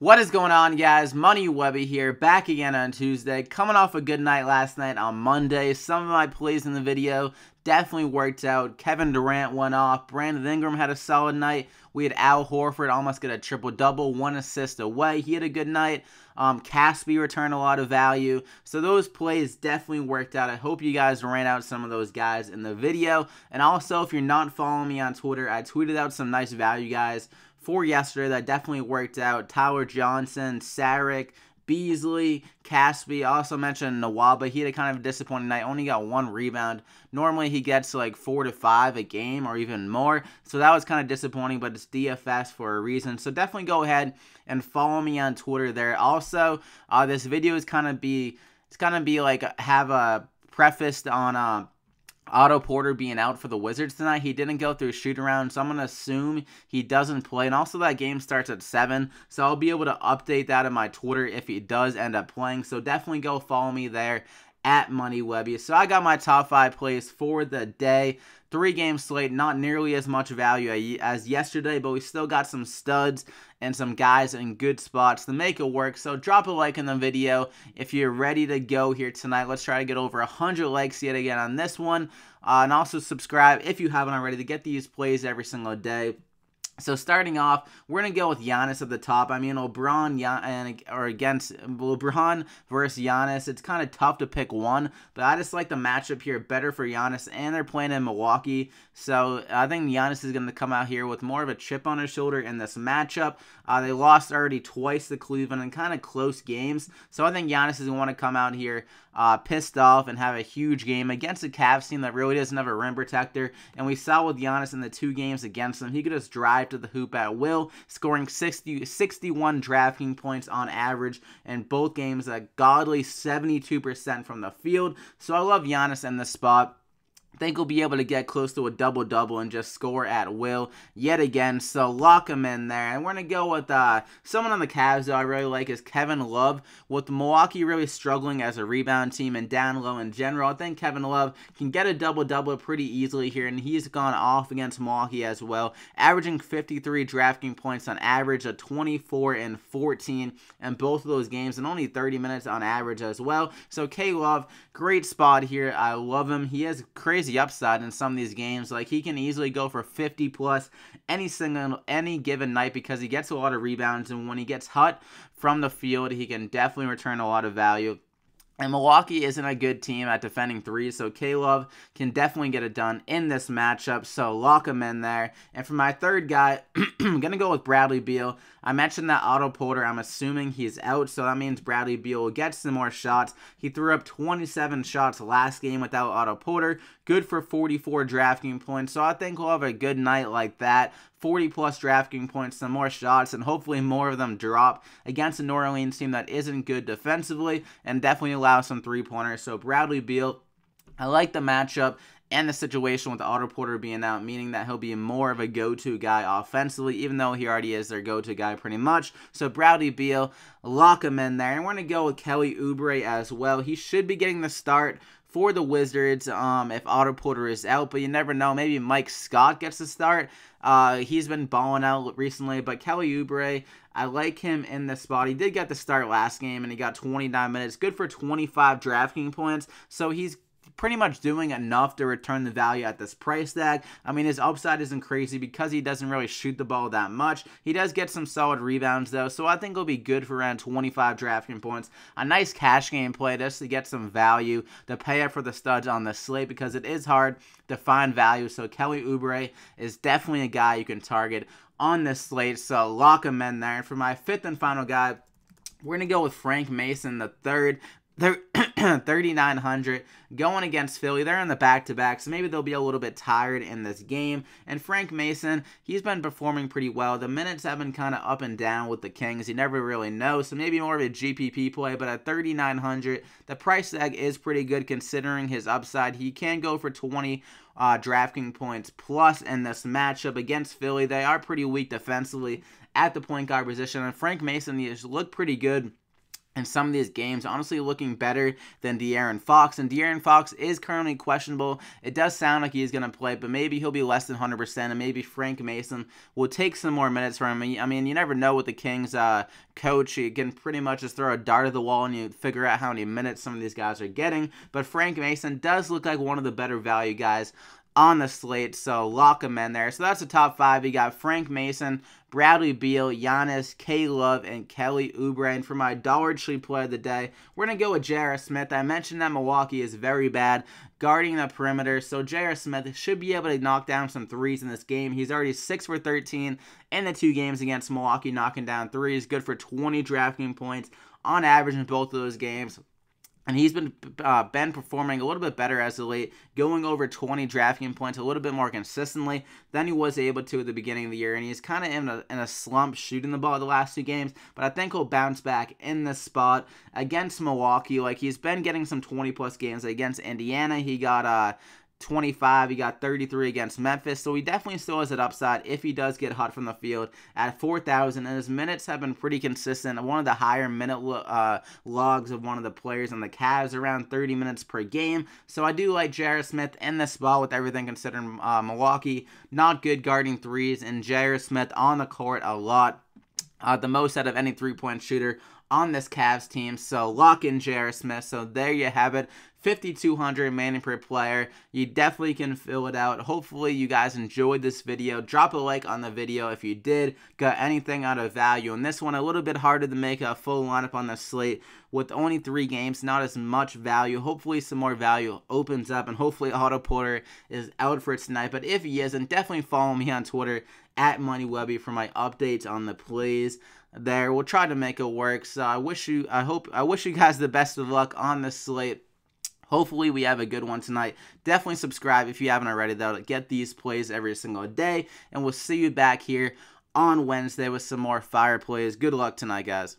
What is going on, guys? Money Webby here, back again on Tuesday, coming off a good night last night on Monday. Some of my plays in the video definitely worked out. Kevin Durant went off. Brandon Ingram had a solid night. We had Al Horford almost get a triple-double, 1 assist away. He had a good night. Caspi returned a lot of value. So those plays definitely worked out. I hope you guys ran out some of those guys in the video. And also, if you're not following me on Twitter, I tweeted out some nice value guys for yesterday that definitely worked out. Tyler Johnson, Saric, Beasley, Caspi. I also mentioned Nwaba. He had a kind of a disappointing night. Only got 1 rebound. Normally he gets like 4 to 5 a game or even more. So that was kind of disappointing, but it's DFS for a reason. So definitely go ahead and follow me on Twitter there. Also, this video is kind of be like have a prefaced on Otto Porter being out for the Wizards tonight. He didn't go through shoot around, so I'm going to assume he doesn't play. And also that game starts at 7, so I'll be able to update that on my Twitter if he does end up playing. So definitely go follow me there at MoneyWebby. So I got my top 5 plays for the day. 3-game slate, not nearly as much value as yesterday, but we still got some studs and some guys in good spots to make it work. So drop a like in the video if you're ready to go here tonight. Let's try to get over 100 likes yet again on this one. And also subscribe if you haven't already to get these plays every single day. So starting off, we're going to go with Giannis at the top. I mean, LeBron versus Giannis. It's kind of tough to pick one, but I just like the matchup here better for Giannis, and they're playing in Milwaukee. So I think Giannis is going to come out here with more of a chip on his shoulder in this matchup. They lost already twice to Cleveland in kind of close games. So I think Giannis is going to want to come out here pissed off and have a huge game against a Cavs team that really doesn't have a rim protector. And we saw with Giannis in the 2 games against them, he could just drive to the hoop at will, scoring 61 DraftKings points on average in both games, a godly 72% from the field. So I love Giannis in this spot. I think he'll be able to get close to a double-double and just score at will yet again. So lock him in there. And we're going to go with someone on the Cavs that I really like is Kevin Love. With Milwaukee really struggling as a rebound team and down low in general, I think Kevin Love can get a double-double pretty easily here. And he's gone off against Milwaukee as well, averaging 53 DraftKings points on average, a 24 and 14 in both of those games, and only 30 minutes on average as well. So K-Love, great spot here. I love him. He has crazy upside in some of these games. Like, he can easily go for 50 plus any given night because he gets a lot of rebounds, and when he gets hot from the field, he can definitely return a lot of value. And Milwaukee isn't a good team at defending threes, so K-Love can definitely get it done in this matchup, so lock him in there. And for my third guy, I'm going to go with Bradley Beal. I mentioned that Otto Porter, I'm assuming he's out, so that means Bradley Beal will get some more shots. He threw up 27 shots last game without Otto Porter, good for 44 DraftKings points, so I think we'll have a good night like that. 40 plus DraftKings points, some more shots, and hopefully more of them drop against a New Orleans team that isn't good defensively and definitely allow some 3-pointers. So Bradley Beal, I like the matchup and the situation with Otto Porter being out, meaning that he'll be more of a go-to guy offensively, even though he already is their go-to guy pretty much. So Bradley Beal, lock him in there. And we're going to go with Kelly Oubre as well. He should be getting the start for the Wizards if Otto Porter is out, but you never know. Maybe Mike Scott gets the start. He's been balling out recently, but Kelly Oubre, I like him in this spot. He did get the start last game, and he got 29 minutes, good for 25 DraftKings points, so he's pretty much doing enough to return the value at this price tag. I mean, his upside isn't crazy because he doesn't really shoot the ball that much. He does get some solid rebounds, though, so I think he'll be good for around 25 DraftKings points. A nice cash game play just to get some value to pay up for the studs on the slate because it is hard to find value, so Kelly Oubre is definitely a guy you can target on this slate, so lock him in there. And for my 5th and final guy, we're going to go with Frank Mason, the third. They're 3,900 going against Philly. They're in the back-to-back, so maybe they'll be a little bit tired in this game. And Frank Mason, he's been performing pretty well. The minutes have been kind of up and down with the Kings. You never really know, so maybe more of a GPP play. But at 3,900, the price tag is pretty good considering his upside. He can go for 20 DraftKings points plus in this matchup against Philly. They are pretty weak defensively at the point guard position, and Frank Mason, he has looked pretty good in some of these games, honestly looking better than De'Aaron Fox. And De'Aaron Fox is currently questionable. It does sound like he's going to play, but maybe he'll be less than 100%, and maybe Frank Mason will take some more minutes from him. I mean, you never know with the Kings coach. You can pretty much just throw a dart at the wall and you figure out how many minutes some of these guys are getting. But Frank Mason does look like one of the better value guys on the slate, so lock him in there. So that's the top 5. You got Frank Mason, Bradley Beal, Giannis, K-Love, and Kelly Oubre. And for my dollar tree play of the day, we're going to go with J.R. Smith. I mentioned that Milwaukee is very bad guarding the perimeter, so J.R. Smith should be able to knock down some threes in this game. He's already 6 for 13 in the 2 games against Milwaukee, knocking down threes. Good for 20 DraftKings points on average in both of those games. And he's been performing a little bit better as of late, going over 20 DraftKings points a little bit more consistently than he was able to at the beginning of the year. And he's kind of in a slump shooting the ball the last 2 games, but I think he'll bounce back in this spot against Milwaukee. Like, he's been getting some 20-plus games. Against Indiana, he got 25, he got 33 against Memphis, so he definitely still has an upside if he does get hot from the field at 4,000, and his minutes have been pretty consistent. One of the higher minute logs of one of the players on the Cavs, around 30 minutes per game, so I do like J.R. Smith in this spot with everything considered. Milwaukee, not good guarding threes, and J.R. Smith on the court a lot, the most out of any three-point shooter on this Cavs team, so lock in J.R. Smith. So there you have it, 5,200 remaining per player. You definitely can fill it out. Hopefully you guys enjoyed this video. Drop a like on the video if you did, got anything out of value. And this one, a little bit harder to make a full lineup on the slate with only 3 games, not as much value. Hopefully some more value opens up, and hopefully Otto Porter is out for tonight. But if he isn't, definitely follow me on Twitter at MoneyWebby for my updates on the plays there. We'll try to make it work. So I wish you guys the best of luck on the slate. Hopefully we have a good one tonight. Definitely subscribe if you haven't already, though, to get these plays every single day. And we'll see you back here on Wednesday with some more fire plays. Good luck tonight, guys.